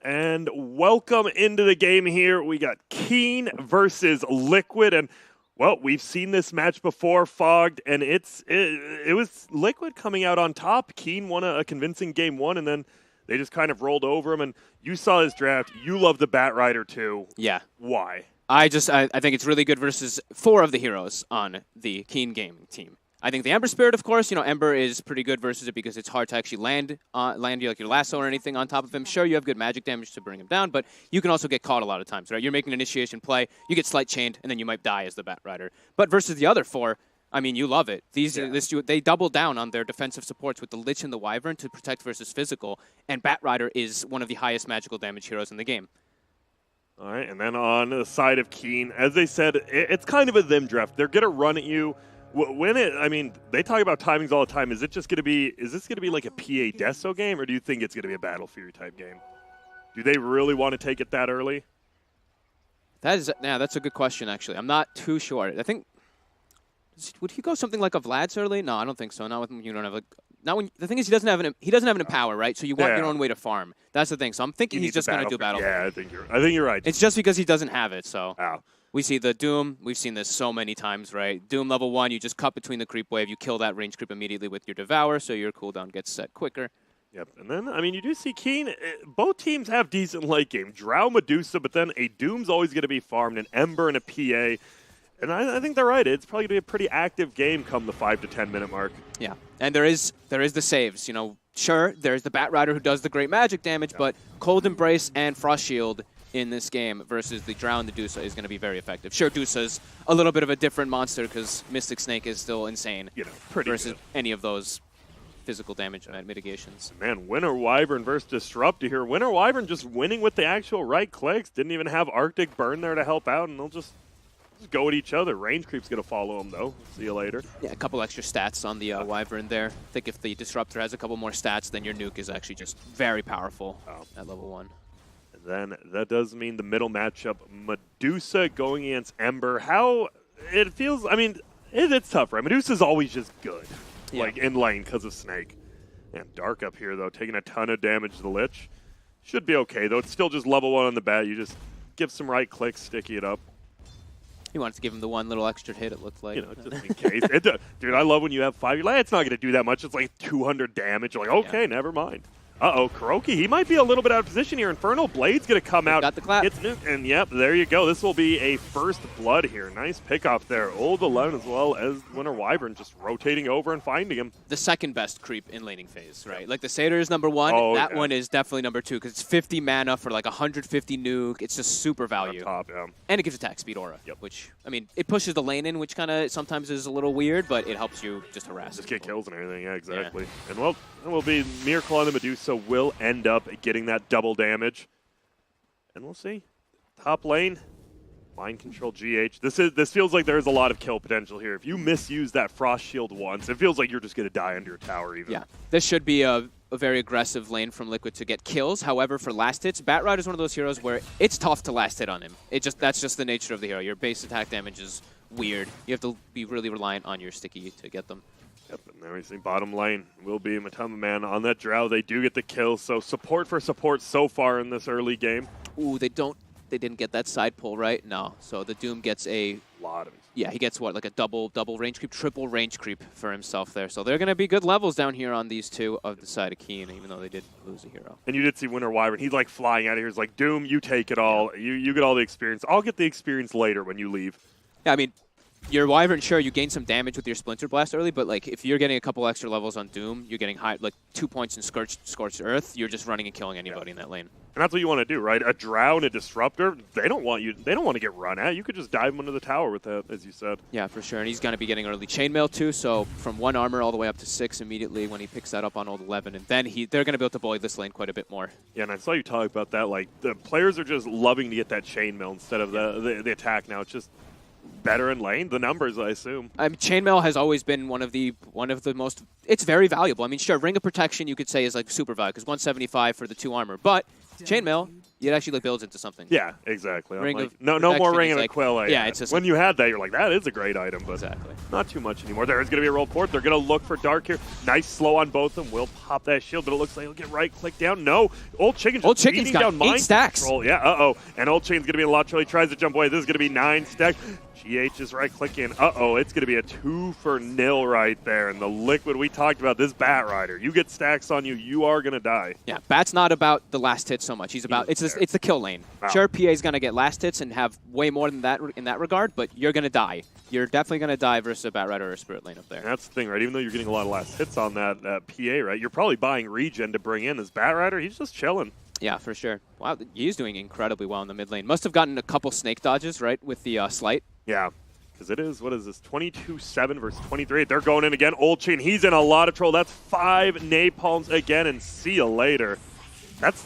And welcome into the game here. We got Keen versus Liquid. And, well, we've seen this match before, Fogged, and it was Liquid coming out on top. Keen won a convincing game one, and then they just kind of rolled over him. And you saw this draft. You love the Bat Rider, too. Yeah. Why? I think it's really good versus 4 of the heroes on the Keen gaming team. I think the Ember Spirit, of course, Ember is pretty good versus it because it's hard to actually land you like your lasso or anything on top of him. Sure, you have good magic damage to bring him down, but you can also get caught a lot of times, right? You're making an initiation play, you get slight chained, and then you might die as the Bat Rider. But versus the other 4, I mean, you love it. They double down on their defensive supports with the Lich and the Wyvern to protect versus physical, and Bat Rider is one of the highest magical damage heroes in the game. All right, and then on the side of Keen, as they said, it's kind of a them draft. They're going to run at you. They talk about timings all the time. Is this going to be like a PA Deso game, or do you think it's going to be a Battle Fury type game? Do they really want to take it that early? That's a good question, actually. I'm not too sure. I think, would he go something like a Vlad's early? No, I don't think so. Not with you don't have the thing is he doesn't have an empower, right? So you want your own way to farm. That's the thing. So I'm thinking he's just going to do Battle. Yeah, I think you're right. It's just because he doesn't have it. So. Wow. We see the Doom. We've seen this so many times, right? Doom level 1, you just cut between the creep wave. You kill that range creep immediately with your Devour, so your cooldown gets set quicker. Yep, and then, you do see Keen. Both teams have decent late game. Drow, Medusa, but then a Doom's always going to be farmed, an Ember and a PA. And I think they're right. It's probably going to be a pretty active game come the 5 to 10 minute mark. Yeah, and there is the saves. Sure, there's the Bat Rider who does the great magic damage, but Cold Embrace and Frost Shield in this game versus the Drow and the Dusa is going to be very effective. Sure, Dusa's a little bit of a different monster because Mystic Snake is still insane versus any of those physical damage mitigations. Man, Winter Wyvern versus Disruptor here. Winter Wyvern just winning with the actual right clicks. Didn't even have Arctic Burn there to help out, and they'll just go at each other. Range Creep's going to follow him, though. See you later. Yeah, a couple extra stats on the Wyvern there. I think if the Disruptor has a couple more stats, then your nuke is actually just very powerful at level 1. Then that does mean the middle matchup, Medusa going against Ember. How it feels, it's tough, right? Medusa's always just good, like in lane because of Snake. And Dark up here, though, taking a ton of damage to the Lich. Should be okay, though. It's still just level 1 on the bat. You just give some right clicks, sticky it up. He wants to give him the one little extra hit, it looked like. Just in case. Dude, I love when you have 5. You're like, it's not going to do that much. It's like 200 damage. You're like, okay, never mind. Uh-oh, KuroKy, he might be a little bit out of position here. Infernal Blade's going to come out. Got the clap. And yep, there you go. This will be a first blood here. Nice pick off there. Old alone as well as Winter Wyvern just rotating over and finding him. The second best creep in laning phase, right? Like the Satyr is number 1. That one is definitely number 2 because it's 50 mana for like 150 nuke. It's just super value. Top, and it gives attack speed aura, which, it pushes the lane in, which kind of sometimes is a little weird, but it helps you just harass. Just get kills and everything, exactly. Yeah. And well, it will be Miracle on the Medusa will end up getting that double damage. And we'll see. Top lane, Mind Control GH. This feels like there's a lot of kill potential here. If you misuse that Frost Shield once, it feels like you're just going to die under your tower even. Yeah, this should be a very aggressive lane from Liquid to get kills. However, for last hits, Bat Rider is one of those heroes where it's tough to last hit on him. That's just the nature of the hero. Your base attack damage is weird. You have to be really reliant on your sticky to get them. Yep, and there we see bottom lane will be Matama Man on that Drow. They do get the kill, so support for support so far in this early game. Ooh, they didn't get that side pull, right? No, so the Doom gets a lot of it. Yeah, he gets what, like a double range creep, triple range creep for himself there. So they're going to be good levels down here on these two of the side of Keen, even though they did lose a hero. And you did see Winter Wyvern. He's like flying out of here. He's like, Doom, you take it all. You get all the experience. I'll get the experience later when you leave. Yeah, your Wyvern, sure, you gain some damage with your Splinter Blast early, but like if you're getting a couple extra levels on Doom, you're getting high, like 2 points in Scorched Earth, you're just running and killing anybody in that lane. And that's what you want to do, right? A Drow and a Disruptor, they don't want to get run at. You could just dive them into the tower with that, as you said. Yeah, for sure. And he's going to be getting early chainmail too, so from 1 armor all the way up to 6 immediately when he picks that up on old 11. And then they're going to be able to bully this lane quite a bit more. Yeah, and I saw you talk about that. Like, the players are just loving to get that chainmail instead of the attack now. It's just better in lane, the numbers, I assume. Chainmail has always been one of the most. It's very valuable. Sure, Ring of Protection you could say is like super valuable because 175 for the 2 armor, but chainmail, it actually builds into something. Yeah, exactly. Ring of no more ring of like, Aquila. Yeah, it's just when you had that, you're like, that is a great item, but exactly. not too much anymore. There is going to be a roll forward. They're going to look for Dark here. Nice slow on both of them. Will pop that shield, but it looks like he'll get right click down. No, Old Chicken's Chicken's got down 8 stacks. Control. Yeah, and Old Chicken's going to be in a lot of trouble. He tries to jump away. This is going to be 9 stacks. GH is right clicking. It's going to be a 2-for-0 right there. And the Liquid, we talked about this Bat Rider. You get stacks on you, you are going to die. Yeah, Bat's not about the last hit so much. He's about it's the kill lane. Wow. Sure, PA's going to get last hits and have way more than that in that regard, but you're going to die. You're definitely going to die versus a Bat Rider or a Spirit lane up there. And that's the thing, right? Even though you're getting a lot of last hits on that PA, right? You're probably buying regen to bring in this Bat Rider. He's just chilling. Yeah, for sure. Wow, he's doing incredibly well in the mid lane. Must have gotten a couple snake dodges, right, with the Slight. Yeah. Because it is, what is this, 22-7 versus 23. They're going in again. Old Chain, he's in a lot of trouble. That's 5 napalms again, and see you later. That's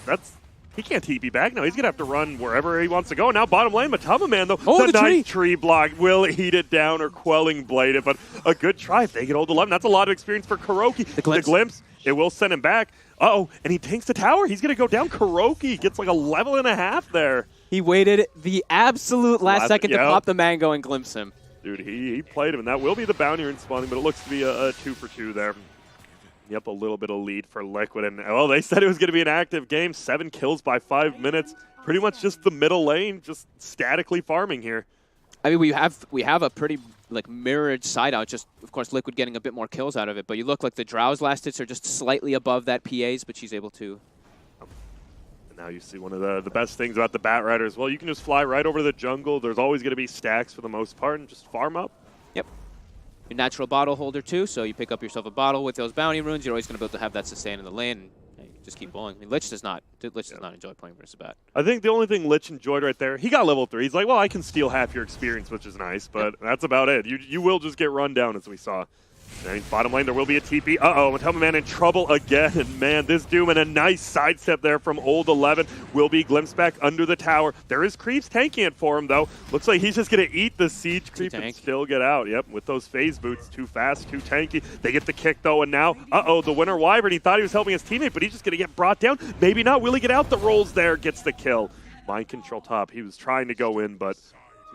he can't TP back now. He's going to have to run wherever he wants to go. Now bottom lane, Matama Man, though. Oh, the nice tree block will eat it down or Quelling Blade it, but a good try if they get old 11. That's a lot of experience for KuroKy. The glimpse. It will send him back. And he tanks the tower. He's going to go down. KuroKy gets like a level and a half there. He waited the absolute last second to pop the mango and glimpse him. Dude, he played him, and that will be the bounty in spawning, but it looks to be a 2-for-2 there. Yep, a little bit of lead for Liquid, and they said it was going to be an active game. 7 kills by 5 minutes. Pretty much just the middle lane, just statically farming here. I mean, we have a pretty mirrored side out. Just of course, Liquid getting a bit more kills out of it. But you look like the Drow's last hits are just slightly above that PA's, but she's able to. And now you see one of the best things about the Bat Rider as well. You can just fly right over to the jungle. There's always going to be stacks for the most part, and just farm up. Yep. Your natural bottle holder too, so you pick up yourself a bottle with those bounty runes. You're always going to be able to have that sustain in the lane. And just keep bowling. I mean, Lich does not enjoy playing versus Bat. I think the only thing Lich enjoyed right there, he got level 3. He's like, well, I can steal half your experience, which is nice, but that's about it. You will just get run down, as we saw. And bottom lane, there will be a TP. Matama Man in trouble again. And man, this Doom and a nice sidestep there from Old 11 will be glimpsed back under the tower. There is creeps tanking it for him, though. Looks like he's just going to eat the siege creep and still get out. Yep, with those phase boots. Too fast, too tanky. They get the kick, though, and now, the Winter Wyvern. He thought he was helping his teammate, but he's just going to get brought down. Maybe not. Will he get out? The rolls there, gets the kill. Mind control top. He was trying to go in, but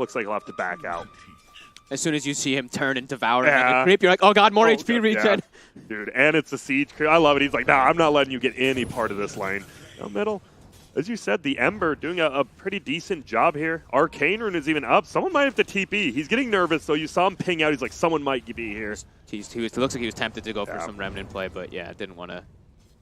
looks like he'll have to back out. As soon as you see him turn and devour a creep, you're like, oh god, more HP regen. Yeah. Dude, and it's a siege creep. I love it. He's like, nah, I'm not letting you get any part of this lane. Down middle. As you said, the Ember doing a pretty decent job here. Arcane Rune is even up. Someone might have to TP. He's getting nervous, so you saw him ping out. He's like, someone might be here. It looks like he was tempted to go for some Remnant play, but yeah, didn't want to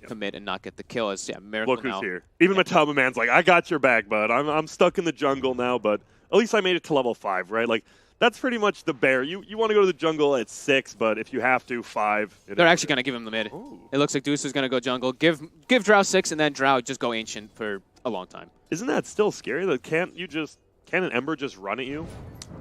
commit and not get the kill. Miracle Look who's here. Even Matama Man's like, I got your back, bud. I'm stuck in the jungle now, but at least I made it to level 5, right? Like, that's pretty much the bear. You want to go to the jungle at 6, but if you have to, 5. They're actually going to give him the mid. Ooh. It looks like Deuce is going to go jungle. Give Drow 6, and then Drow just go Ancient for a long time. Isn't that still scary? Like, can't an Ember just run at you?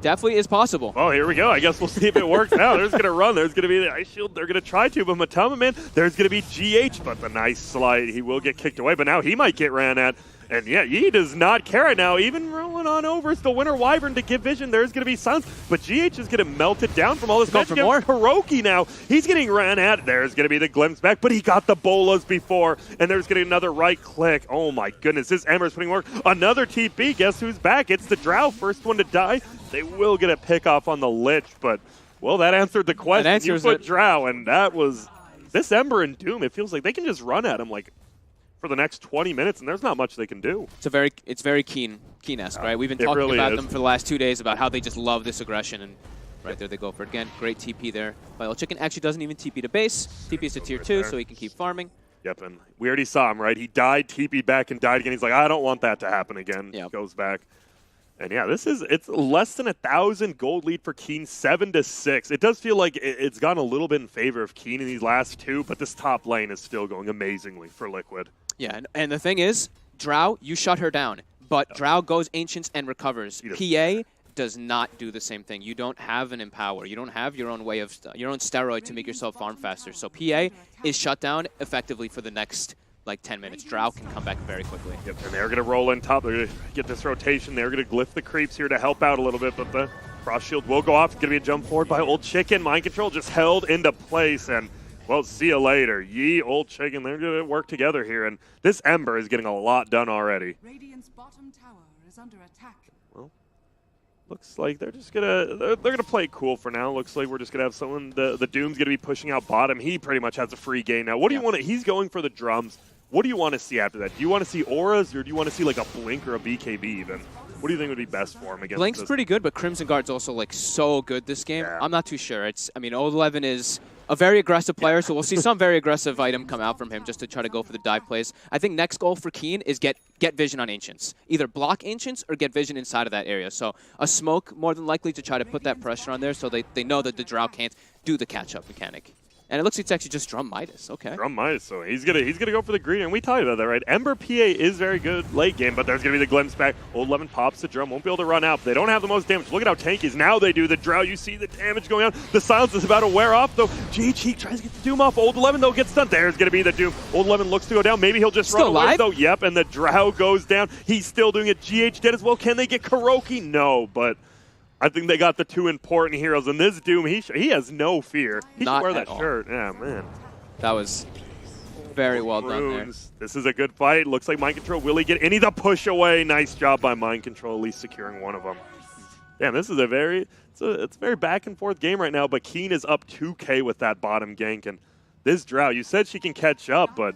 Definitely is possible. Oh, here we go. I guess we'll see if it works out. There's going to run. There's going to be the Ice Shield. They're going to try to, but Matama Man, there's going to be GH, but the nice slide. He will get kicked away, but now he might get ran at. And yeah, he does not care right now. Even rolling on over, it's the Winter Wyvern to give vision. There's going to be silence, but GH is going to melt it down from all this. Going for more. KuroKy now. He's getting ran at. There's going to be the glimpse back, but he got the bolas before, and there's going to be another right click. Oh my goodness, this Ember's putting work. Another TP. Guess who's back? It's the Drow, first one to die. They will get a pick off on the Lich, but well, that answered the question. You put Drow, and that was this Ember and Doom. It feels like they can just run at him like for the next 20 minutes, and there's not much they can do. It's very Keen-esque, right? We've been talking about them for the last 2 days about how they just love this aggression, and right there they go for it again. Great TP there by Old Chicken. Actually doesn't even TP to base. TP's to tier 2, so he can keep farming. Yep, and we already saw him, right? He died, TP back, and died again. He's like, I don't want that to happen again. Yep. Goes back. And yeah, it's less than 1,000 gold lead for Keen, 7-6. It does feel like it's gone a little bit in favor of Keen in these last 2, but this top lane is still going amazingly for Liquid. Yeah, and the thing is, Drow, you shut her down, but Drow goes Ancients and recovers. PA does not do the same thing. You don't have an Empower. You don't have your own way of your own steroid to make yourself farm faster. So PA is shut down effectively for the next like 10 minutes. Drow can come back very quickly. Yep, and they're going to roll in top. They're going to get this rotation. They're going to glyph the creeps here to help out a little bit, but the Frost Shield will go off. It's going to be a jump forward by Old Chicken. Mind Control just held into place, and Well, see you later. Yi, Old Chicken, they're going to work together here, and this Ember is getting a lot done already. Radiant's bottom tower is under attack. Well, looks like they're just they're gonna play it cool for now. Looks like we're just gonna have someone. The Doom's gonna be pushing out bottom. He pretty much has a free game now. What do you want to? He's going for the drums. What do you want to see after that? Do you want to see auras, or do you want to see like a Blink or a BKB even? What do you think would be best for him against Blink's this? pretty good, but Crimson Guard's also like so good this game. Yeah. I'm not too sure. I mean, Old 11 is a very aggressive player, so we'll see some very aggressive item come out from him just to try to go for the dive plays. I think next goal for Keen is get vision on Ancients. Either block Ancients or get vision inside of that area. So a smoke more than likely to try to put that pressure on there so they know that the Drow can't do the catch-up mechanic. And it looks like it's actually just Drum Midas. Okay. Drum Midas, so he's gonna go for the green, and we talked about that, right? Ember PA is very good late game, but there's gonna be the glimpse back. Old 11 pops the drum, won't be able to run out. They don't have the most damage. Look at how tanky is. Now they do. The Drow, you see the damage going on. The silence is about to wear off, though. GH tries to get the Doom off. Old 11, though, gets stunned. There's gonna be the Doom. Old 11 looks to go down. Maybe he'll just Still run away, alive? though. Yep, and the Drow goes down. He's still doing it. GH dead as well. Can they get KuroKy? No, but I think they got the two important heroes, and this Doom, he has no fear. He Not should wear at that all. shirt. Yeah, man. That was very well done there. This is a good fight. Looks like Mind Control. Will he get any? The push away. Nice job by Mind Control, at least securing one of them. Damn, this is it's a very back and forth game right now, but Keen is up 2K with that bottom gank, and this Drow, you said she can catch up, but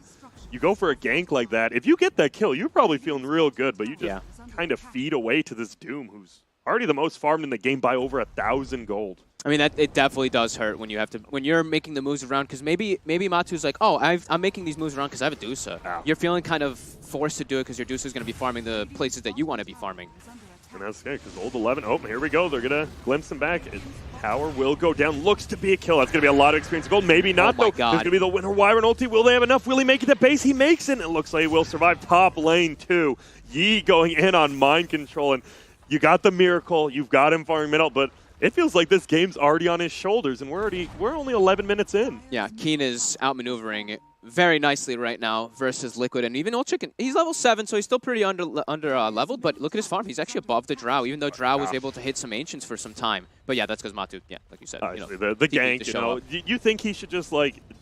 you go for a gank like that. If you get that kill, you're probably feeling real good, but you just kind of feed away to this Doom, who's already the most farmed in the game by over 1,000 gold. I mean, it definitely does hurt when you're making the moves around, because maybe Matu's like, oh, I'm making these moves around because I have a Dusa. Ow. You're feeling kind of forced to do it because your Dusa is going to be farming the places that you want to be farming. And that's good, because Old 11, oh, here we go. They're going to glimpse him back. Tower will go down. Looks to be a kill. That's going to be a lot of experience gold. Maybe not, Oh my though. God. There's going to be the Winter Wyvern ulti. Will they have enough? Will he make it to base? He makes it. It looks like he will survive top lane, too. Yi going in on Mind Control, and you got the Miracle. You've got him farming middle, but it feels like this game's already on his shoulders, and we're only 11 minutes in. Yeah, Keen is outmaneuvering very nicely right now versus Liquid, and even Old Chicken. He's level 7, so he's still pretty under leveled, but look at his farm. He's actually above the Drow, even though Drow was able to hit some Ancients for some time. But yeah, that's because Matu, like you said, the gank, to show up. you think he should just,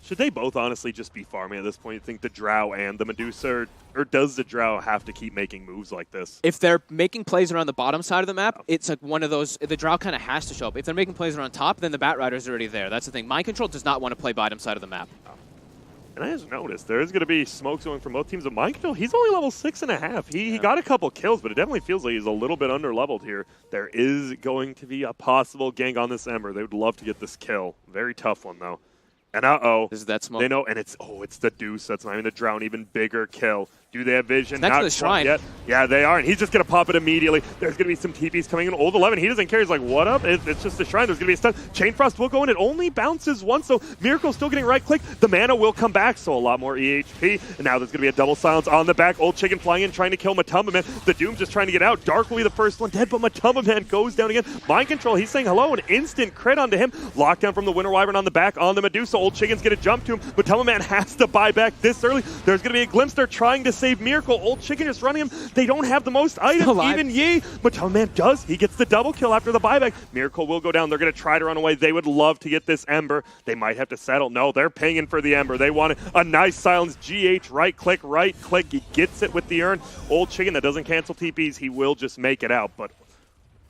should they both honestly just be farming at this point? You think the Drow and the Medusa, or does the Drow have to keep making moves like this? If they're making plays around the bottom side of the map, it's like one of those, the Drow kind of has to show up. If they're making plays around top, then the Bat Rider's already there. That's the thing. Mind Control does not want to play bottom side of the map. And I just noticed there's going to be smokes going from both teams. But Mind Control, he's only level 6.5. He got a couple kills, but it definitely feels like he's a little bit under-leveled here. There is going to be a possible gank on this Ember. They would love to get this kill. Very tough one, though. And This is that smoke. They know, and it's the Deuce. That's not even the Drown. Even bigger kill. Do they have vision? Next Not to the shrine. yet. Yeah, they are, and he's just going to pop it immediately. There's going to be some TPs coming in. Old 11, he doesn't care. He's like, what up? It's just a shrine. There's going to be a stun. Chain Frost will go in. It only bounces once, so Miracle's still getting right-click. The mana will come back, so a lot more EHP. And now there's going to be a double silence on the back. Old Chicken flying in, trying to kill Matumba Man. The Doom's just trying to get out. Dark will be the first one dead, but Matumba Man goes down again. Mind Control, he's saying hello. An instant crit onto him. Lockdown from the Winter Wyvern on the back on the Medusa. Old Chicken's going to jump to him. Matumba Man has to buy back this early. There's going to be a glimpse. They're trying to save Miracle. Old Chicken just running him. They don't have the most items. Even Yi. Matumba Man does. He gets the double kill after the buyback. Miracle will go down. They're going to try to run away. They would love to get this Ember. They might have to settle. No, they're pinging for the Ember. They want it. A nice silence. GH, right click. He gets it with the urn. Old Chicken that doesn't cancel TPs. He will just make it out. But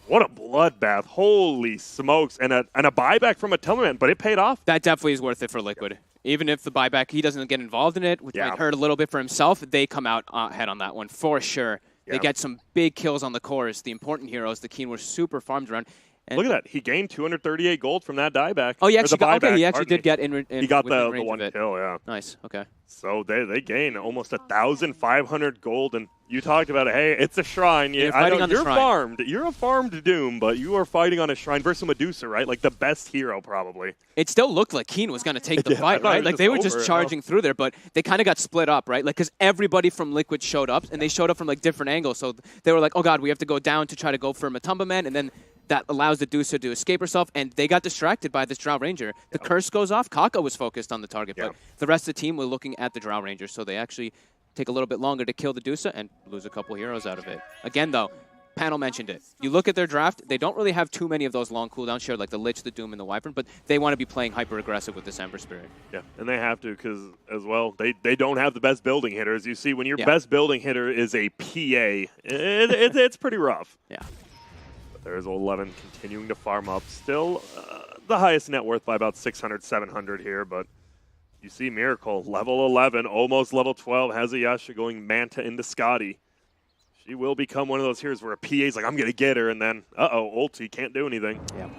what a bloodbath. Holy smokes. And a buyback from Matumba Man, but it paid off. That definitely is worth it for Liquid. Even if the buyback, he doesn't get involved in it, which might hurt a little bit for himself, they come out ahead on that one for sure. They get some big kills on the cores, the important heroes. The Keen were super farmed around. And look at that. He gained 238 gold from that dieback. Oh, he actually he actually did get in. He got the one kill, yeah. Nice, okay. So they gain almost 1,500 gold, and you talked about it. Hey, it's a shrine. You're fighting on the shrine. Farmed. You're a farmed Doom, but you are fighting on a shrine versus Medusa, right? Like the best hero, probably. It still looked like Keen was going to take the fight, right? Like they were just charging through there, but they kind of got split up, right? Like because everybody from Liquid showed up, and they showed up from like different angles. So they were like, oh god, we have to go down to try to go for Matumba Man, and then that allows the Dusa to escape herself, and they got distracted by this Drow Ranger. The curse goes off. Kaka was focused on the target, but the rest of the team were looking at the Drow Ranger, so they actually take a little bit longer to kill the Dusa and lose a couple heroes out of it. Again, though, Panel mentioned it. You look at their draft, they don't really have too many of those long cooldowns shared, like the Lich, the Doom, and the Wyvern, but they want to be playing hyper-aggressive with this Ember Spirit. Yeah, and they have to because, as well, they don't have the best building hitters. You see, when your best building hitter is a PA, it's pretty rough. Yeah. But there's 11 continuing to farm up. Still the highest net worth by about 600, 700 here, but you see Miracle, level 11, almost level 12, has a Yasha going Manta into Scotty. She will become one of those heroes where a PA's like, I'm going to get her, and then, ulti, can't do anything. Yep.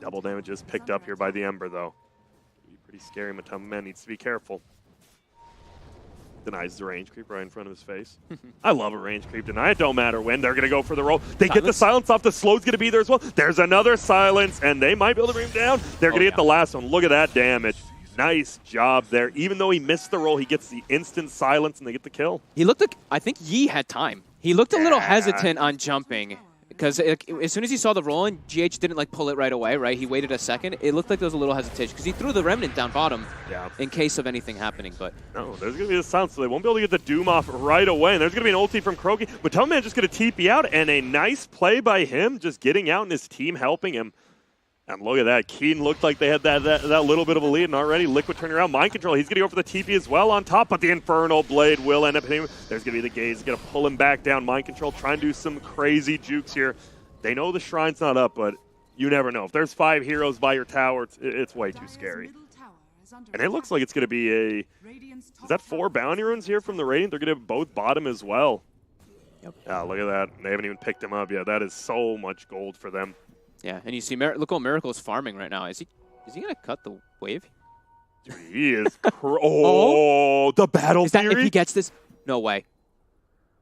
Double damage is picked up here by the Ember, though. Pretty scary. Matama needs to be careful. Denies the range creep right in front of his face. I love a range creep deny. It don't matter when. They're going to go for the roll. They get the silence off. The slow's going to be there as well. There's another silence, and they might be able to bring him down. They're going to get the last one. Look at that damage. Nice job there. Even though he missed the roll, he gets the instant silence, and they get the kill. He looked like, I think Yi had time. He looked a little hesitant on jumping because as soon as he saw the roll and GH didn't like pull it right away, right? He waited a second. It looked like there was a little hesitation because he threw the Remnant down bottom in case of anything happening. But no, there's going to be the silence, so they won't be able to get the Doom off right away. And there's going to be an ulti from KuroKy. But Toman just going to TP out, and a nice play by him, just getting out and his team helping him. And look at that. Keen looked like they had that little bit of a lead, and already Liquid turning around. Mind Control, he's going to go for the TP as well on top, but the Infernal Blade will end up hitting him. There's going to be the Gaze. Going to pull him back down. Mind Control trying to do some crazy jukes here. They know the Shrine's not up, but you never know. If there's 5 heroes by your tower, it's way too scary. And it looks like it's going to be a... Is that 4 Bounty Runes here from the Radiant? They're going to have both bottom as well. Yep. Yeah, look at that. They haven't even picked him up yet. That is so much gold for them. yeah, and you see, look how Miracle is farming right now. Is he going to cut the wave? Dude, he is... the battle Is that theory? if he gets this? No way.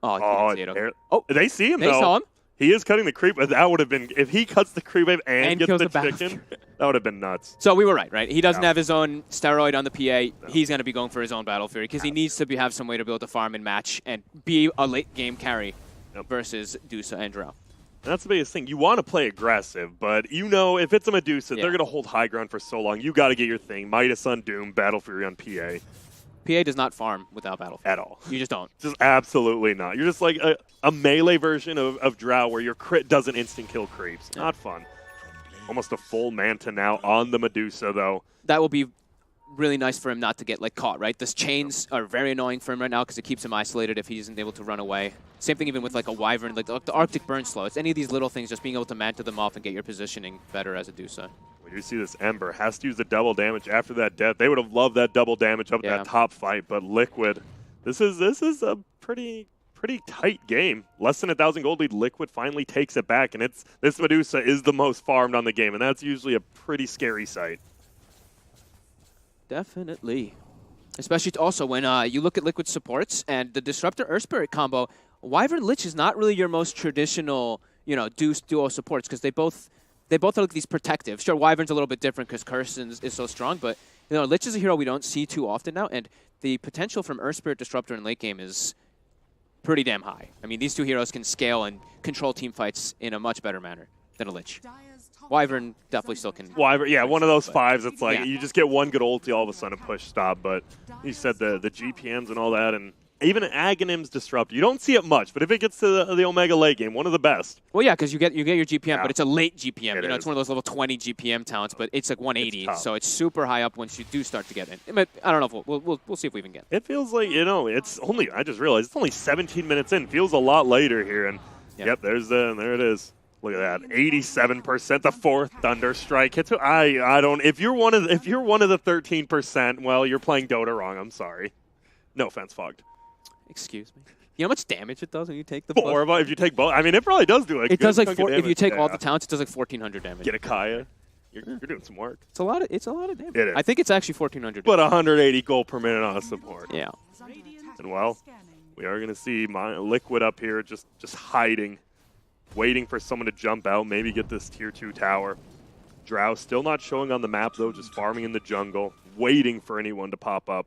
Oh, he didn't see it. Okay. Oh, they see him, they though. saw him. He is cutting the creep, but that would have been... If he cuts the creep wave and gets kills the the battle chicken, that would have been nuts. So we were right? He doesn't have his own steroid on the PA. No. He's going to be going for his own Battle Fury because he needs to have some way to be able to farm and match and be a late-game carry versus Dusa and Drow. That's the biggest thing. You want to play aggressive, but you know if it's a Medusa, they're going to hold high ground for so long. You got to get your thing. Midas on Doom, Battle Fury on PA. PA does not farm without Battle Fury. At all. You just don't. Just absolutely not. You're just like a melee version of Drow where your crit doesn't instant kill creeps. Yeah. Not fun. Almost a full Manta now on the Medusa, though. That will be really nice for him not to get caught, right? These chains are very annoying for him right now because it keeps him isolated if he isn't able to run away. Same thing even with a Wyvern, like the Arctic Burn Slow. It's any of these little things, just being able to Manta them off and get your positioning better as a Dusa. We do see this Ember has to use the double damage after that death. They would have loved that double damage up that top fight, but Liquid, this is a pretty tight game. Less than 1,000 gold lead. Liquid finally takes it back, and this Medusa is the most farmed on the game, and that's usually a pretty scary sight. Definitely. Especially also when you look at Liquid supports and the Disruptor Earth Spirit combo, Wyvern Lich is not really your most traditional, Deuce duo supports because they both are like these protective. Sure, Wyvern's a little bit different because Curson is so strong, but Lich is a hero we don't see too often now, and the potential from Earth Spirit Disruptor in late game is pretty damn high. I mean, these two heroes can scale and control team fights in a much better manner than a Lich. Wyvern definitely still can. Wyvern, yeah, one of those 5s. It's like you just get one good ulti, all of a sudden push stop. But you said the GPMs and all that, and even Aghanim's Disrupt. You don't see it much, but if it gets to the Omega late game, one of the best. Well, yeah, because you get your GPM, but it's a late GPM. It's one of those level 20 GPM talents, but it's like 180, so it's super high up once you do start to get in. But I don't know if we'll see if we even get. It feels like it's only. I just realized it's only 17 minutes in. Feels a lot later here, and there it is. Look at that, 87%. The 4th Thunderstrike hits. I don't. If you're one of the 13%, well, you're playing Dota wrong. I'm sorry. No offense, Fogged. Excuse me. You know how much damage it does when you take the 4? If you take both, I mean, it probably does do it. It does if you take all the talents, it does 1,400 damage. Get a Kaya. You're doing some work. It's a lot of damage. It is. I think it's actually 1,400. But 180 gold per minute on support. Yeah. And well, we are going to see Liquid up here just hiding, waiting for someone to jump out, maybe get this tier 2 tower. Drow still not showing on the map though, just farming in the jungle, waiting for anyone to pop up.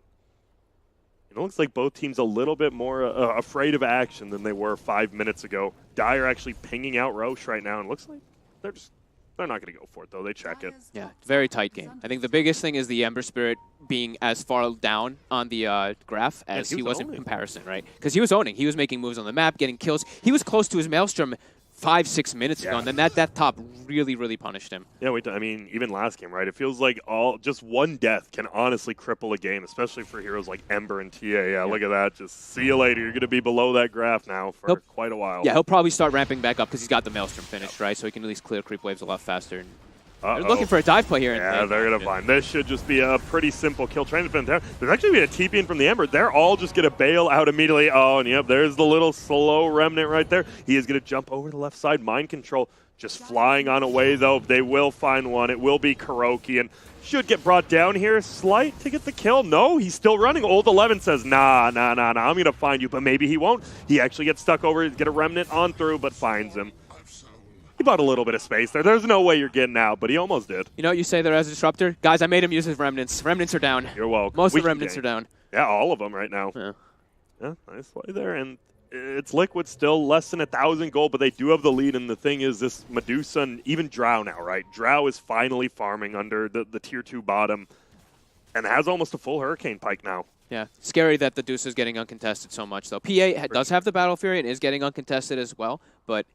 It looks like both teams a little bit more afraid of action than they were 5 minutes ago. Dire actually pinging out Roche right now, and looks like they're not going to go for it, though. They check it. Yeah, very tight game. I think the biggest thing is the Ember Spirit being as far down on the graph as he was in comparison, right? Because he was owning. He was making moves on the map, getting kills. He was close to his Maelstrom 5-6 minutes ago, and then that top really punished him. Yeah, I mean, even last game, right? It feels like just one death can honestly cripple a game, especially for heroes like Ember and TA. Yeah, look at that. Just see you later. You're going to be below that graph now for quite a while. Yeah, he'll probably start ramping back up because he's got the Maelstrom finished, right? So he can at least clear creep waves a lot faster. They're looking for a dive play here. Yeah, they're going to find. This should just be a pretty simple kill. Trying to defend down. There's actually be a TP in from the Ember. They're all just going to bail out immediately. Oh, and yep, there's the little slow remnant right there. He is going to jump over the left side. Mind control just flying on away, though. They will find one. It will be KuroKy, and should get brought down here. Slight to get the kill. No, he's still running. Old 11 says, nah, I'm going to find you, but maybe he won't. He actually gets stuck over, get a remnant on through, but finds him. He bought a little bit of space there. There's no way you're getting out, but he almost did. You know what you say there as a disruptor? Guys, I made him use his remnants. Remnants are down. You're welcome. Most of the remnants are down. Yeah, all of them right now. Yeah, nice play there. And it's Liquid still less than 1,000 gold, but they do have the lead. And the thing is, this Medusa and even Drow now, right? Drow is finally farming under the tier 2 bottom and has almost a full Hurricane Pike now. Yeah, scary that the Deuce is getting uncontested so much, though. PA does have the Battle Fury and is getting uncontested as well, but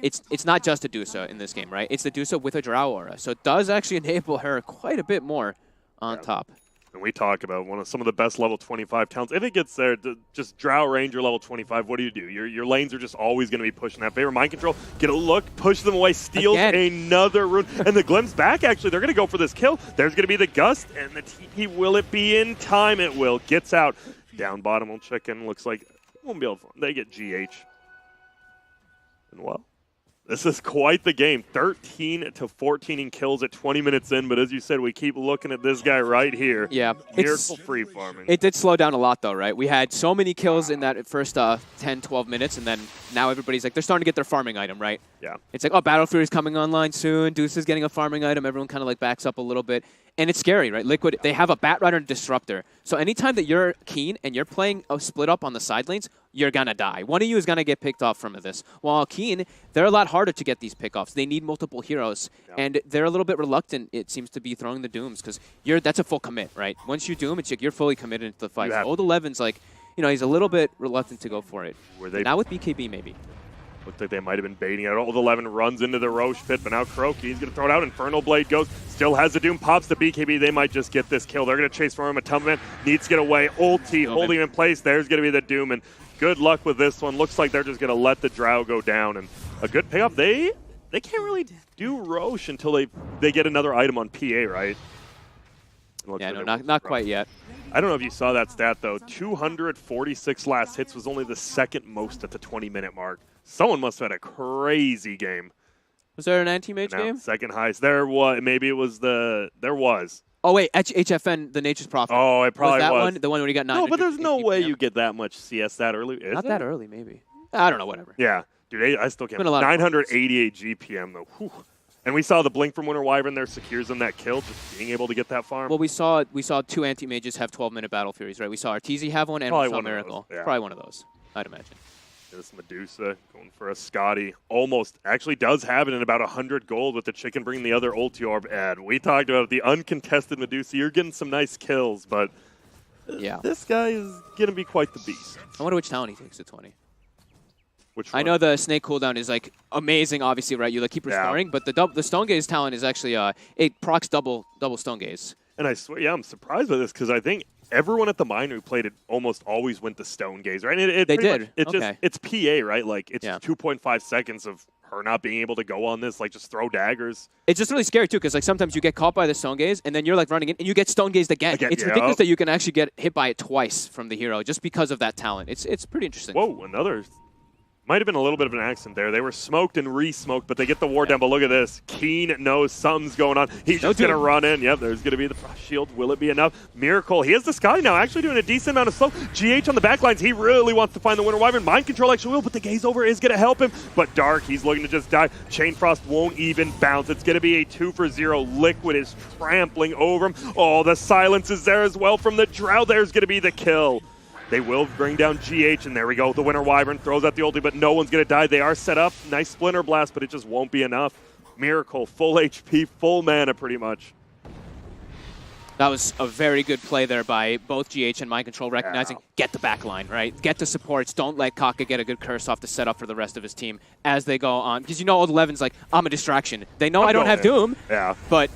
it's not just a Dusa in this game, right? It's the Dusa with a Drow aura, so it does actually enable her quite a bit more on top. And we talk about some of the best level 25 talents. If it gets there, just Drow Ranger level 25, what do? Your lanes are just always going to be pushing that favor. Mind control, get a look, push them away, steals another rune. And the Glimpse back, actually, they're going to go for this kill. There's going to be the Gust, and the TP, will it be in time? It will. Gets out. Down bottom will check in. Looks like won't be able to. They get GH. And well, this is quite the game. 13-14 in kills at 20 minutes in, but as you said, we keep looking at this guy right here. Yeah. Miracle free farming. It did slow down a lot, though, right? We had so many kills in that first 10, 12 minutes, and then now everybody's like, they're starting to get their farming item, right? Yeah. It's like, oh, Battle Fury's coming online soon. Deuce is getting a farming item. Everyone kind of like backs up a little bit. And it's scary, right? Liquid, they have a Batrider and Disruptor. So anytime that you're Keen and you're playing a split up on the side lanes, you're going to die. One of you is going to get picked off from this. While Keen, they're a lot harder to get these pickoffs. They need multiple heroes. Yeah. And they're a little bit reluctant, it seems to be, throwing the Dooms because that's a full commit, right? Once you Doom, it's like you're fully committed into the fight. So Old 11's like, he's a little bit reluctant to go for it. Now with BKB, maybe. Looked like they might have been baiting it. Old 11 runs into the Roche pit, but now KuroKy, he's going to throw it out. Infernal Blade goes, still has the Doom, pops the BKB. They might just get this kill. They're going to chase for him. A Tumbleman needs to get away. Ulti holding him in place. There's going to be the Doom, and good luck with this one. Looks like they're just going to let the Drow go down, and a good payoff. They can't really do Roche until they get another item on PA, right? Yeah, no, not quite yet. I don't know if you saw that stat, though. 246 last hits was only the second most at the 20-minute mark. Someone must have had a crazy game. Was there an anti-mage game? Second highest. There was. Maybe it was there was. Oh, wait. HFN, the Nature's Prophet. Oh, it probably was. That one? The one where he got 900? No, but there's no way you get that much CS that early. Not that early, maybe. I don't know, whatever. Yeah. Dude, I still can't. 988 GPM, though. Whew. And we saw the Blink from Winter Wyvern there secures them that kill, just being able to get that farm. Well, we saw two anti-mages have 12-minute Battle Furies, right? We saw Arteezy have one, and probably we saw Miracle. Yeah. Probably one of those, I'd imagine. This Medusa going for a Scotty. Almost actually does have it in about 100 gold with the chicken bringing the other ulti orb ad. We talked about the uncontested Medusa. You're getting some nice kills, but this guy is going to be quite the beast. I wonder which talent he takes to 20. Which one? I know the snake cooldown is like amazing, obviously, right? You keep restoring, but the Stone Gaze talent is actually it procs double Stone Gaze. And I swear, I'm surprised by this because I think everyone at the minor who played it almost always went to Stone Gaze, right? And they did. It's PA, right? Like it's 2.5 seconds of her not being able to go on this, like just throw daggers. It's just really scary too, because like sometimes you get caught by the Stone Gaze, and then you're like running in, and you get Stone Gazed again. It's ridiculous that you can actually get hit by it twice from the hero just because of that talent. It's pretty interesting. Whoa, another. Might have been a little bit of an accident there. They were smoked and re-smoked, but they get the ward down. But look at this. Keen knows something's going on. He's just going to run in. Yep, there's going to be the Frost Shield. Will it be enough? Miracle. He has the Sky now, actually doing a decent amount of slow. GH on the backlines. He really wants to find the Winter Wyvern. Mind Control actually will, but the Gaze over is going to help him. But Dark, he's looking to just die. Chain Frost won't even bounce. It's going to be a 2-for-0. Liquid is trampling over him. Oh, the silence is there as well from the Drow. There's going to be the kill. They will bring down GH, and there we go. The Winter Wyvern throws out the ulti, but no one's going to die. They are set up. Nice Splinter Blast, but it just won't be enough. Miracle, full HP, full mana pretty much. That was a very good play there by both GH and Mind Control, recognizing get the back line, right? Get the supports. Don't let KuroKy get a good curse off to set up for the rest of his team as they go on. Because you know Old 11's like, I'm a distraction. They know I don't have Doom, but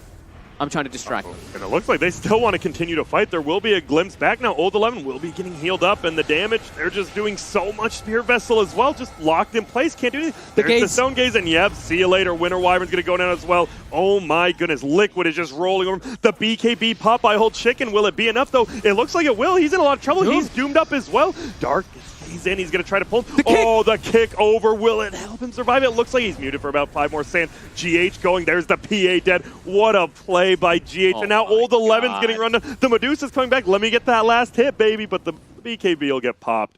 I'm trying to distract them. And it looks like they still want to continue to fight. There will be a glimpse back now. Old 11 will be getting healed up, and the damage, they're just doing so much Spear Vessel as well, just locked in place. Can't do anything. There's the Stone Gaze, and yep, see you later. Winter Wyvern's going to go down as well. Oh my goodness, Liquid is just rolling over. The BKB pop by Whole Chicken. Will it be enough, though? It looks like it will. He's in a lot of trouble. He's doomed up as well. Dark, he's in. He's going to try to pull. The kick over. Will it help him survive? It looks like he's muted for about 5 more seconds. GH going. There's the PA dead. What a play by GH. And now Old 11's getting run down. The Medusa's coming back. Let me get that last hit, baby. But the BKB will get popped.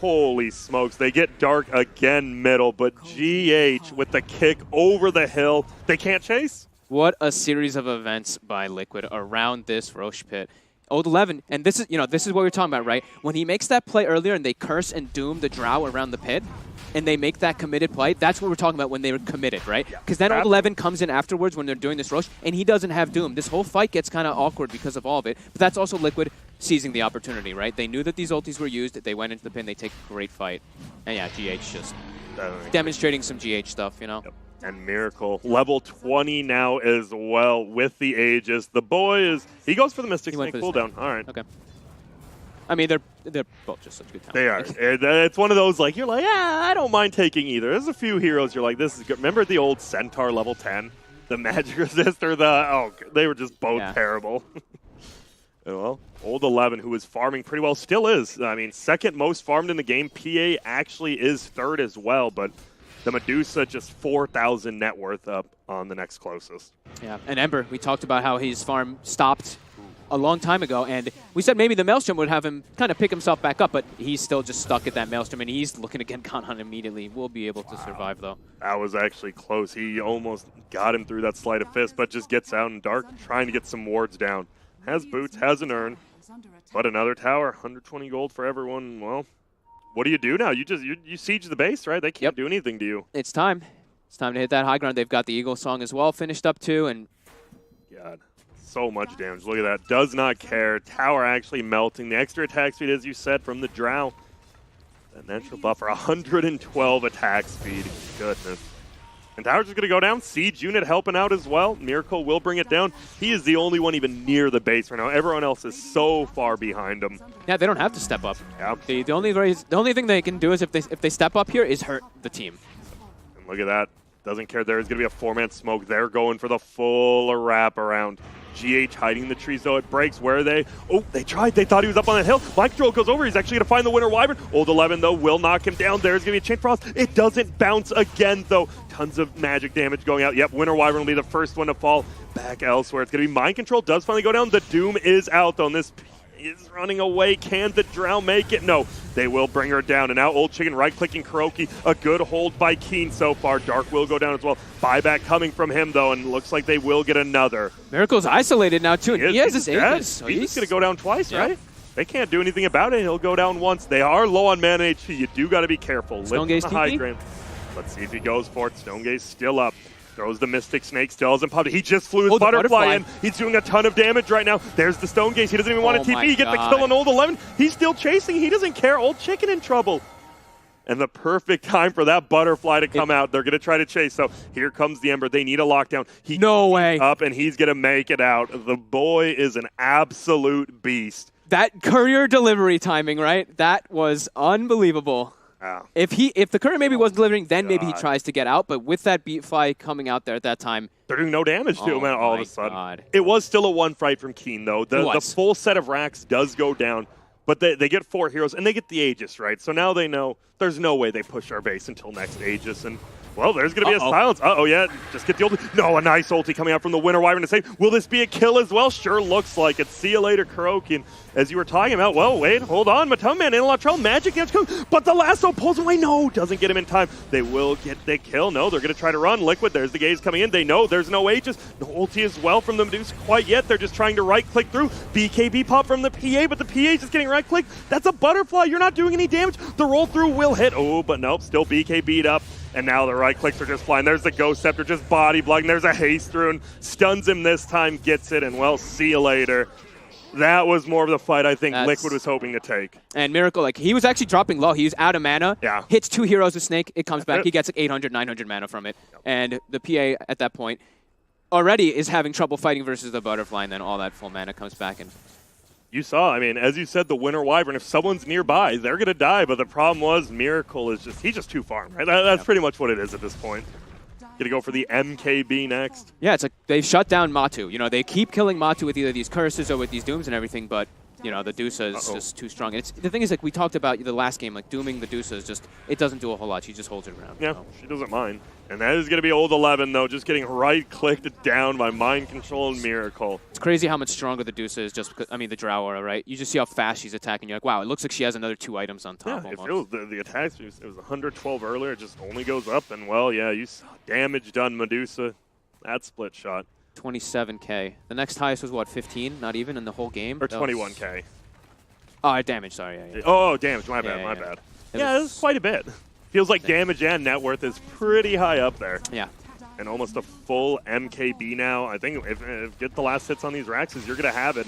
Holy smokes. They get Dark again middle. But GH with the kick over the hill. They can't chase. What a series of events by Liquid around this Roche pit. Old 11, and this is what we're talking about, right? When he makes that play earlier and they curse and doom the Drow around the pit, and they make that committed play, that's what we're talking about when they were committed, right? Because then Old 11 comes in afterwards when they're doing this Roche, and he doesn't have Doom. This whole fight gets kind of awkward because of all of it, but that's also Liquid seizing the opportunity, right? They knew that these ultis were used, they went into the pin, they take a great fight. And yeah, GH just demonstrating some GH stuff, you know? Yep. And Miracle, level 20 now as well with the Aegis. The boy is, he goes for the Mystic Snake cooldown. All right. Okay. I mean, they're both just such good talent. They are. It's one of those, like, you're like, I don't mind taking either. There's a few heroes you're like, this is good. Remember the old Centaur level 10? The Magic Resistor, they were just both terrible. Well, Old 11, who was farming pretty well, still is. I mean, second most farmed in the game. PA actually is third as well, but the Medusa just 4,000 net worth up on the next closest. Yeah, and Ember, we talked about how his farm stopped a long time ago, and we said maybe the Maelstrom would have him kind of pick himself back up, but he's still just stuck at that Maelstrom, and he's looking to get Kanhan immediately. We'll be able to survive, though. That was actually close. He almost got him through that sleight of fist, but just gets out in Dark, trying to get some wards down. Has boots, has an urn, but another tower, 120 gold for everyone. Well, what do you do now? You siege the base, right? They can't do anything to you. It's time. It's time to hit that high ground. They've got the Eagle Song as well finished up too, and God, so much damage. Look at that. Does not care. Tower actually melting. The extra attack speed, as you said, from the Drow. That natural buffer, 112 attack speed. Goodness. And Tower's just going to go down. Siege unit helping out as well. Miracle will bring it down. He is the only one even near the base right now. Everyone else is so far behind him. Yeah, they don't have to step up. Yeah. The only thing they can do is if they step up here is hurt the team. And look at that. Doesn't care. There's going to be a 4-man smoke. They're going for the full wraparound. GH hiding the trees, though. It breaks. Where are they? Oh, they tried. They thought he was up on the hill. Mike Control goes over. He's actually going to find the Winter Wyvern. Old 11, though, will knock him down. There's going to be a Chain Frost. It doesn't bounce again, though. Tons of magic damage going out. Yep, Winter Wyvern will be the first one to fall back elsewhere. It's going to be Mind Control. Does finally go down. The Doom is out, though, and this is running away. Can the Drow make it? No. They will bring her down. And now Old Chicken right-clicking KuroKy. A good hold by Keen so far. Dark will go down as well. Buyback coming from him, though, and looks like they will get another. Miracle's isolated now, too. He has his Aegis. So he's just going to go down twice, right? They can't do anything about it. He'll go down once. They are low on mana HP. You do got to be careful. Stone Gaze the high ground. Let's see if he goes for it. Stone Gaze still up. Throws the Mystic Snake, still hasn't popped. He just flew his butterfly in. He's doing a ton of damage right now. There's the Stone Gaze. He doesn't even want to TP. He gets the kill on Old 11. He's still chasing. He doesn't care. Old Chicken in trouble. And the perfect time for that butterfly to come out. They're going to try to chase. So here comes the Ember. They need a lockdown. No way. Up, and he's going to make it out. The boy is an absolute beast. That courier delivery timing, right? That was unbelievable. Wow. If the courier maybe wasn't delivering, then maybe he tries to get out. But with that beat fly coming out there at that time, they're doing no damage to him all of a sudden. It was still a one fight from Keen, though. The full set of racks does go down, but they get 4 heroes, and they get the Aegis, right? So now they know there's no way they push our base until next Aegis, and well, there's going to be a silence. Yeah, just get the ulti. No, a nice ulti coming out from the Winter Wyvern to save. Will this be a kill as well? Sure looks like it. See you later, KuroKy. And as you were talking about, well, wait, hold on. Matum Man in a lot of trouble. Magic damage comes, but the lasso pulls away. No, doesn't get him in time. They will get the kill. No, they're going to try to run. Liquid, there's the Gaze coming in. They know there's no Aegis. No ulti as well from the Medusa quite yet. They're just trying to right-click through. BKB pop from the PA, but the PA is just getting right-clicked. That's a butterfly. You're not doing any damage. The roll-through will hit. Oh, but nope, still BKB'd up. And now the right clicks are just flying. There's the Ghost Scepter just body blocking. There's a haste rune. Stuns him this time, gets it, and well, see you later. That was more of the fight I think Liquid was hoping to take. And Miracle, like, he was actually dropping low. He was out of mana. Yeah. Hits 2 heroes with Snake. It comes back. He gets like 800, 900 mana from it. Yep. And the PA at that point already is having trouble fighting versus the Butterfly, and then all that full mana comes back. And you saw, I mean, as you said, the Winter Wyvern, if someone's nearby, they're going to die. But the problem was Miracle is just, he's just too far, right? That's pretty much what it is at this point. Going to go for the MKB next. Yeah, it's like they've shut down Matu. You know, they keep killing Matu with either these curses or with these dooms and everything, but, you know, the Dusa is just too strong. And the thing is, like, we talked about the last game, like, dooming the Dusa is just, it doesn't do a whole lot. She just holds it around. Yeah, she doesn't mind. And that is going to be old 11, though, just getting right-clicked down by Mind Control and Miracle. It's crazy how much stronger the Dusa is just because, I mean, the Drow Aura, right? You just see how fast she's attacking. You're like, wow, it looks like she has another 2 items on top. Yeah, almost. it feels, the attacks, it was 112 earlier, it just only goes up. And, well, yeah, you saw damage done, Medusa. That split shot. 27k. The next highest was, what, 15? Not even in the whole game? Or 21k. Oh, damage, sorry. Yeah. Oh, damage, my bad. Yeah, this is quite a bit. Feels like damage and net worth is pretty high up there. Yeah. And almost a full MKB now. I think if get the last hits on these Raxes, you're going to have it.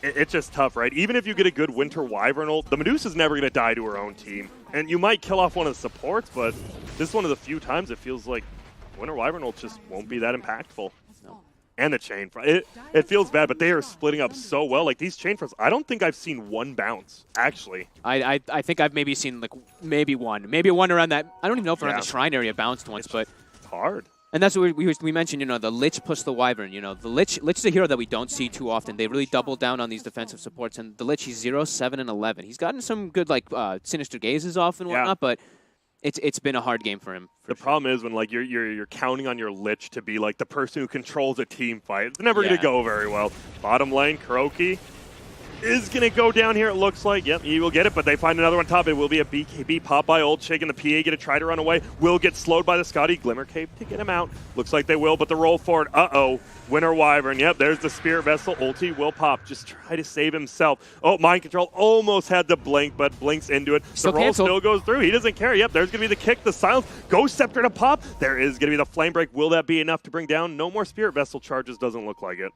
It's just tough, right? Even if you get a good Winter Wyvern ult, the Medusa's never going to die to her own team. And you might kill off one of the supports, but this is one of the few times it feels like Winter Wyvern ult just won't be that impactful. And the chain front. It feels bad, but they are splitting up so well. Like, these chain fronts, I don't think I've seen one bounce, actually. I think I've maybe seen, like, maybe one around that. I don't even know if around the Shrine area bounced once, but it's hard. And that's what we mentioned, you know, the Lich plus the Wyvern. You know, the Lich is a hero that we don't see too often. They really double down on these defensive supports. And the Lich, he's 0, 7, and 11. He's gotten some good, like, Sinister Gazes off and whatnot, but it's been a hard game for him. The problem is when, like, you're counting on your Lich to be, like, the person who controls a team fight. It's never going to go very well. Bottom lane, KuroKy is going to go down here, it looks like. Yep, he will get it, but they find another one top. It will be a BKB pop by Old Chicken. The PA going to try to run away. Will get slowed by the Scotty. Glimmer Cape to get him out. Looks like they will, but the roll forward. Uh-oh. Winter Wyvern. Yep, there's the Spirit Vessel. Ulti will pop. Just try to save himself. Oh, Mind Control almost had the blink, but blinks into it. The roll still goes through. He doesn't care. Yep, there's going to be the kick, the silence. Ghost Scepter to pop. There is going to be the Flame Break. Will that be enough to bring down? No more Spirit Vessel charges. Doesn't look like it.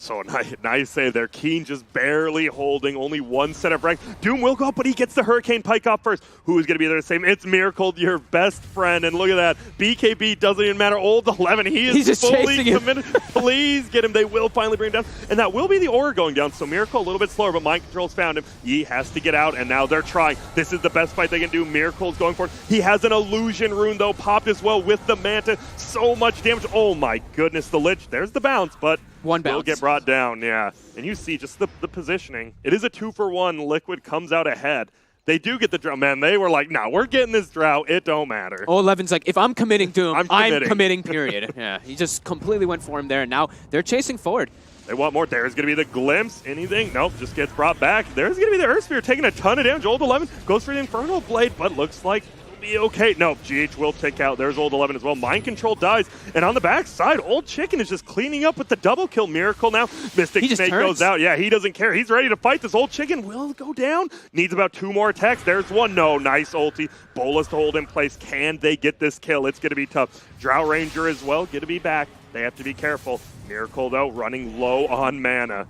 So nice save there. Keen just barely holding, only one set of rank. Doom will go up, but he gets the Hurricane Pike off first. Who is going to be there to save him? It's Miracle, your best friend. And look at that. BKB doesn't even matter. Old 11, he's just fully committed. Please get him. They will finally bring him down. And that will be the Aura going down. So Miracle a little bit slower, but Mind Control's found him. He has to get out, and now they're trying. This is the best fight they can do. Miracle's going for it. He has an Illusion Rune, though, popped as well with the Manta. So much damage. Oh, my goodness. The Lich, there's the bounce, but one bounce will get brought down, yeah. And you see just the positioning. It is a 2-for-1. Liquid comes out ahead. They do get the Drow. Man, they were like, no, we're getting this Drow. It don't matter. 11's like, if I'm committing Doom, I'm committing, period. Yeah, he just completely went for him there. And now they're chasing forward. They want more. There's going to be the Glimpse. Anything? Nope, just gets brought back. There's going to be the Earth Sphere taking a ton of damage. Old 11 goes for the Infernal Blade, but looks like be okay. No, GH will take out. There's Old 11 as well. Mind Control dies. And on the backside, Old Chicken is just cleaning up with the double kill. Miracle now. Mystic Snake goes out. Yeah, he doesn't care. He's ready to fight. This Old Chicken will go down. Needs about 2 more attacks. There's one. No, nice ulti. Bolas to hold in place. Can they get this kill? It's going to be tough. Drow Ranger as well. Going to be back. They have to be careful. Miracle, though, running low on mana.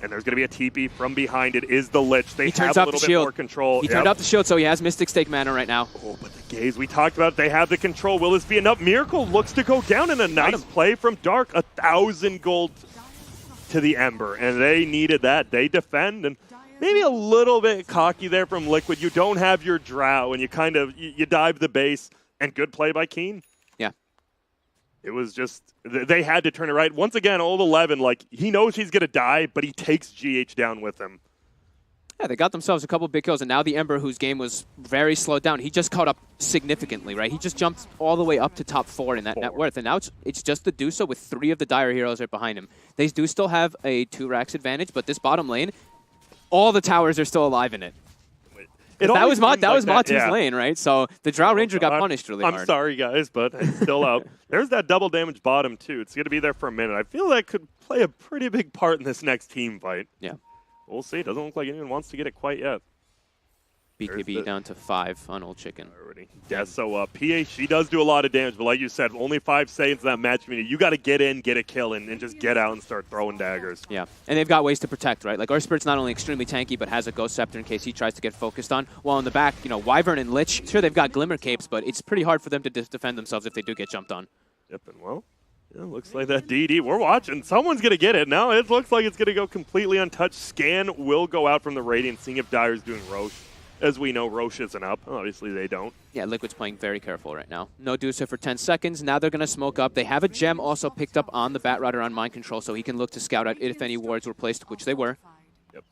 And there's going to be a TP from behind. It is the Lich. They have a little bit more control. He turned off the shield, so he has Mystic Stake mana right now. Oh, but the Gaze, we talked about it. They have the control. Will this be enough? Miracle looks to go down, and a nice play from Dark. 1,000 gold to the Ember, and they needed that. They defend, and maybe a little bit cocky there from Liquid. You don't have your Drow, and you kind of you dive the base, and good play by Keen. Yeah. It was just, they had to turn it right. Once again, Old 11, like, he knows he's going to die, but he takes GH down with him. Yeah, they got themselves a couple big kills, and now the Ember, whose game was very slowed down, he just caught up significantly, right? He just jumped all the way up to top 4 in that net worth, and now it's just the Dusa with 3 of the Dire heroes right behind him. They do still have a 2 racks advantage, but this bottom lane, all the towers are still alive in it. That was Matu's lane, right? So the Drow Ranger got punished really hard. I'm sorry, guys, but it's still out. There's that double damage bottom, too. It's going to be there for a minute. I feel that could play a pretty big part in this next team fight. Yeah. We'll see. It doesn't look like anyone wants to get it quite yet. BKB down to 5 on Old Chicken. Already. Yeah, so PA, she does do a lot of damage, but like you said, only 5 seconds in that match. I mean, you got to get in, get a kill, and just get out and start throwing daggers. Yeah, and they've got ways to protect, right? Like, our Spirit's not only extremely tanky, but has a Ghost Scepter in case he tries to get focused on. While in the back, you know, Wyvern and Lich, sure, they've got Glimmer Capes, but it's pretty hard for them to defend themselves if they do get jumped on. Yep, and well, yeah, looks like that DD. We're watching. Someone's going to get it. Now it looks like it's going to go completely untouched. Scan will go out from the Radiant, seeing if Dyer's doing Roche. As we know, Roche isn't up. Obviously, they don't. Yeah, Liquid's playing very careful right now. No Dusa for 10 seconds. Now they're going to smoke up. They have a gem also picked up on the Batrider on Mind Control, so he can look to scout out if any wards were placed, which they were. Yep.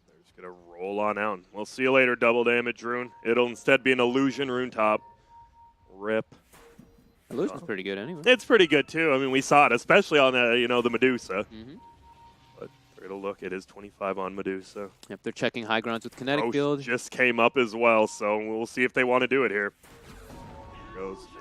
They're just going to roll on out. We'll see you later, double damage rune. It'll instead be an illusion rune top. Rip. Illusion's pretty good anyway. It's pretty good, too. I mean, we saw it, especially on the Medusa. But it'll look, it is 25 on Medusa. Yep, they're checking high grounds with kinetic Roche build. just came up as well, so we'll see if they want to do it here.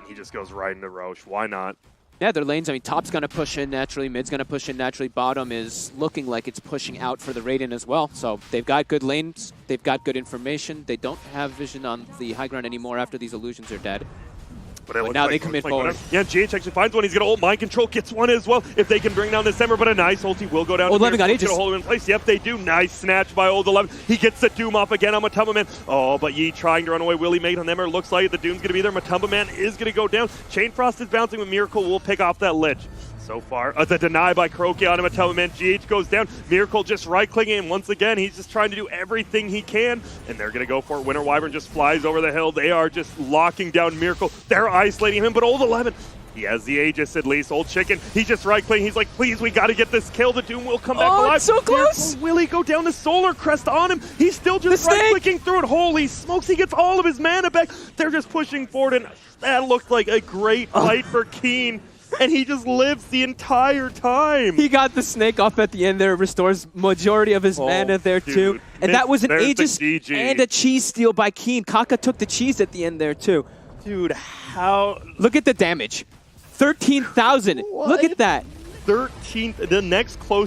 He just goes right into Roche. Why not? Yeah, their lanes, I mean, top's going to push in naturally, mid's going to push in naturally, bottom is looking like it's pushing out for the Radiant as well. So they've got good lanes, they've got good information. They don't have vision on the high ground anymore after these illusions are dead. But now they commit forward. Yeah, GH actually finds one. He's going to ult Mind Control, gets one as well. If they can bring down this Ember, but a nice ulti will go down. Old 11 got Aegis. Hold him in place. Yep, they do. Nice snatch by Old 11. He gets the Doom off again on Matumba Man. Oh, but Yi trying to run away. Will he make it on Ember? Looks like the Doom's going to be there. Matumba Man is going to go down. Chain Frost is bouncing, but Miracle will pick off that Lich. So far, the deny by KuroKy on him. Matumba Man. GH goes down. Miracle just right-clicking, and once again, he's just trying to do everything he can, and they're going to go for it. Winter Wyvern just flies over the hill. They are just locking down Miracle. They're isolating him, but Old 11, he has the Aegis at least. Old Chicken, he's just right-clicking. He's like, please, we got to get this kill. The Doom will come back alive. It's so close! Miracle, will he go down the Solar Crest on him? He's still just right-clicking through it. Holy smokes, he gets all of his mana back. They're just pushing forward, and that looked like a great fight for Keen. And he just lives the entire time. He got the snake off at the end there, restores majority of his mana there too. And that was an Aegis and a cheese steal by Keen. Kaka took the cheese at the end there too. Dude, how? Look at the damage. 13,000. Look at that. 13th, the next close.